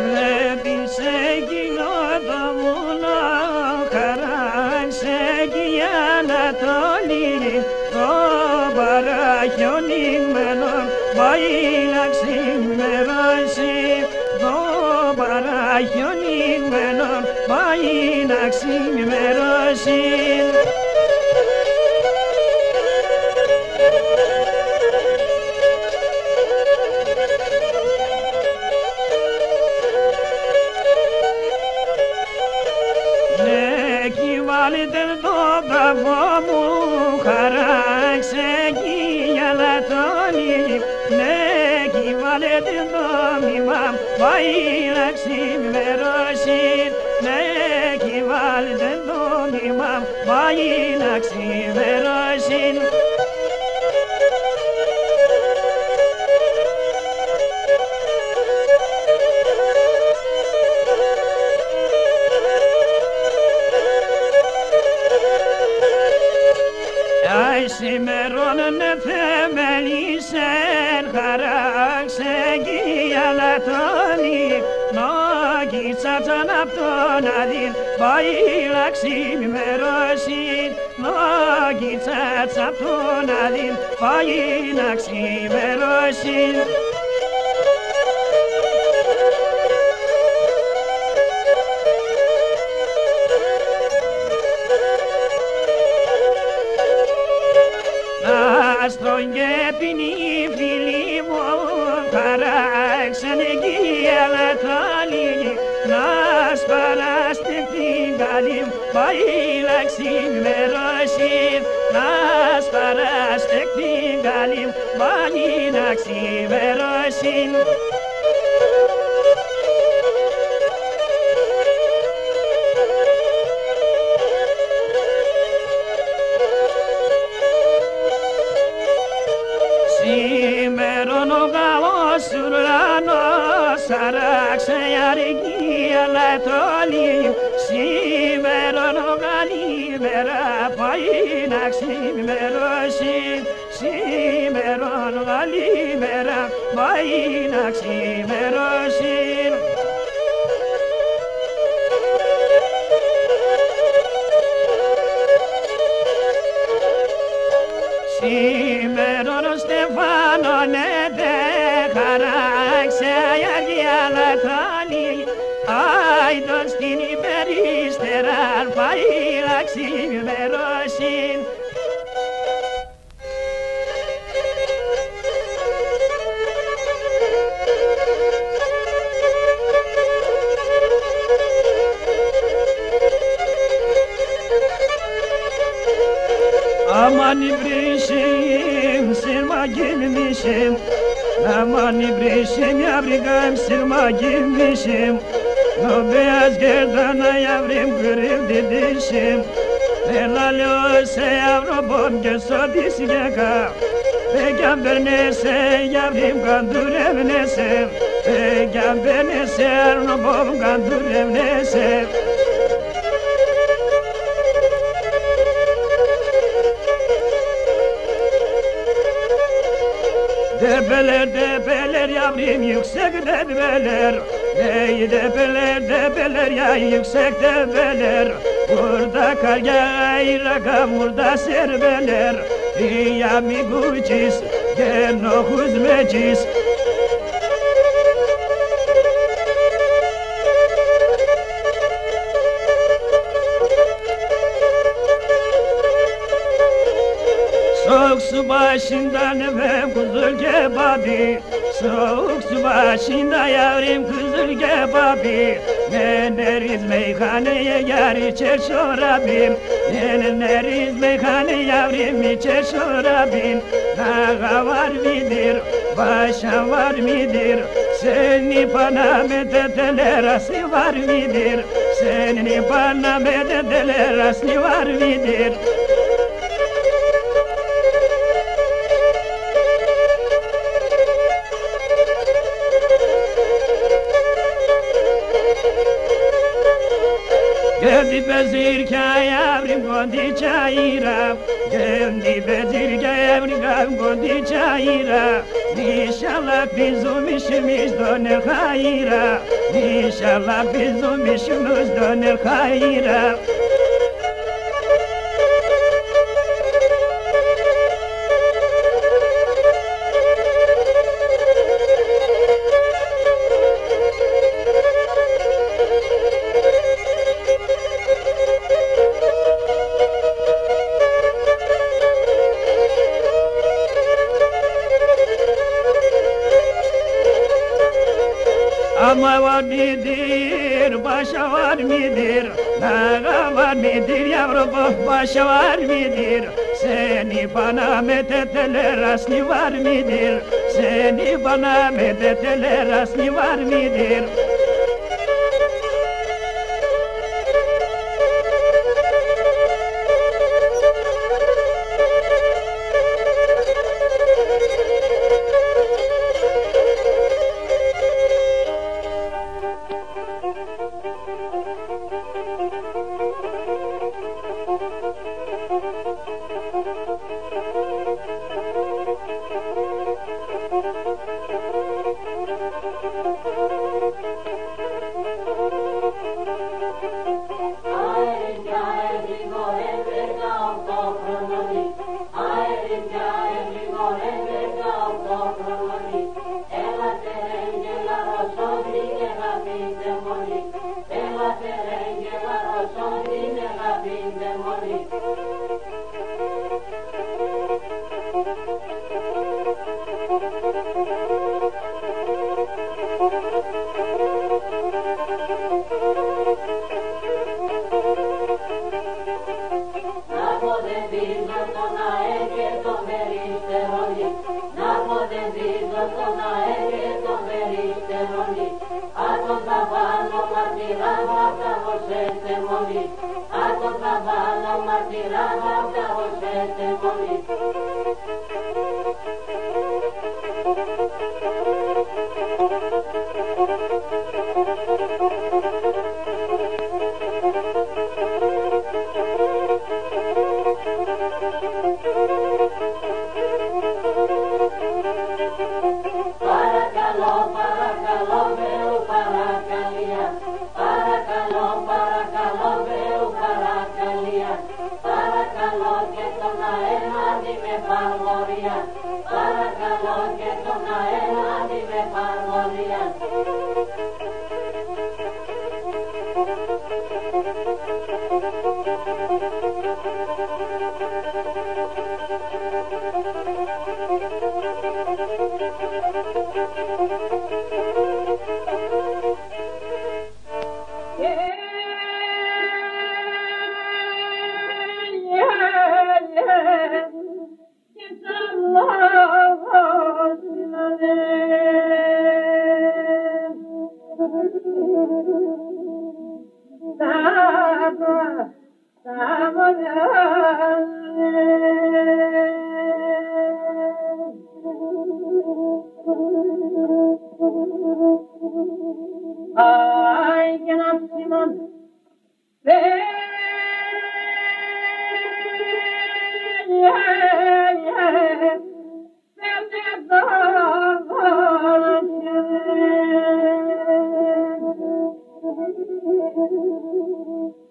βλέπεις εκείνο το βουνό χαράξε κι η Ανατολή το παραχιονισμένο πάει να ξημερώσει το παραχιονισμένο πάει να ξημερώσει. Βάλτε το μπραβό μου, χαράξε κι η Ανατολή. Ναι, κι βάλετε το μήμα, πάει να ξημερώσει. Ναι, κι βάλτε το μήμα, πάει να ξημερώσει. Σημερώνε θεμελίσεν χαράξε κι η Ανατολή νόκι τσάτσαν απ' τον Αδύν πάει να ξημερώσει νόκι τσάτσαν απ' τον Αδύν πάει να ξημερώσει. Άστρον και ποινή φίλοι μου χαράξανε κι η Ανατολή να σπαράστηκε την καλή πάει να ξημερώσει να σπαράστηκε την καλή πάει να ξημερώσει. Σήμερον ο καλός ουρανός αράξε αρκή Ανατολή σήμερον ο καλημέρα πάει να ξημερώσει σήμερον καλημέρα πάει να ξημερώσει. Σήμερον ο Στεφάνωνεται χαράξε η Ανατολή άιτον στην υπερύστερα πάει να ξημερώσει. Aman ibrişim sirma girmişim Aman ibrişim yavrigam sirma girmişim O beyaz gerdana yavrim kırıldı dişim Helal olsa yavrubum göso disgeka Peygamber nese yavrim kandur evnese Peygamber nese yavrubum kandur evnese. Debeler debeler yavrim yüksek debeler Ey debeler debeler ya yüksek debeler Burada kar yağar rakam burada serbeler Ya mi gucis genokuz mecis Soğuk su başında nefem kuzul kebabi Soğuk su başında yavrim kuzul kebabi Neneriz meyhaneye yar içer şorabim Neneriz meyhane yavrim içer şorabim Dağa var midir, başa var midir Seni bana mededeler asli var midir Seni bana mededeler asli var midir. Geldi bezir kayavrim gondi çayıra Geldi bezir kayavrim gondi çayıra İnşallah bizim işimiz döner hayra İnşallah bizim işimiz döner hayra Ama var midir, başa var midir? Naga var midir yavrum, başa var midir? Seni bana medeteler asli var midir? Seni bana medeteler asli var midir?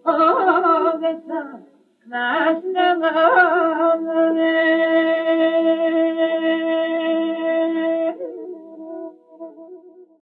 Oh,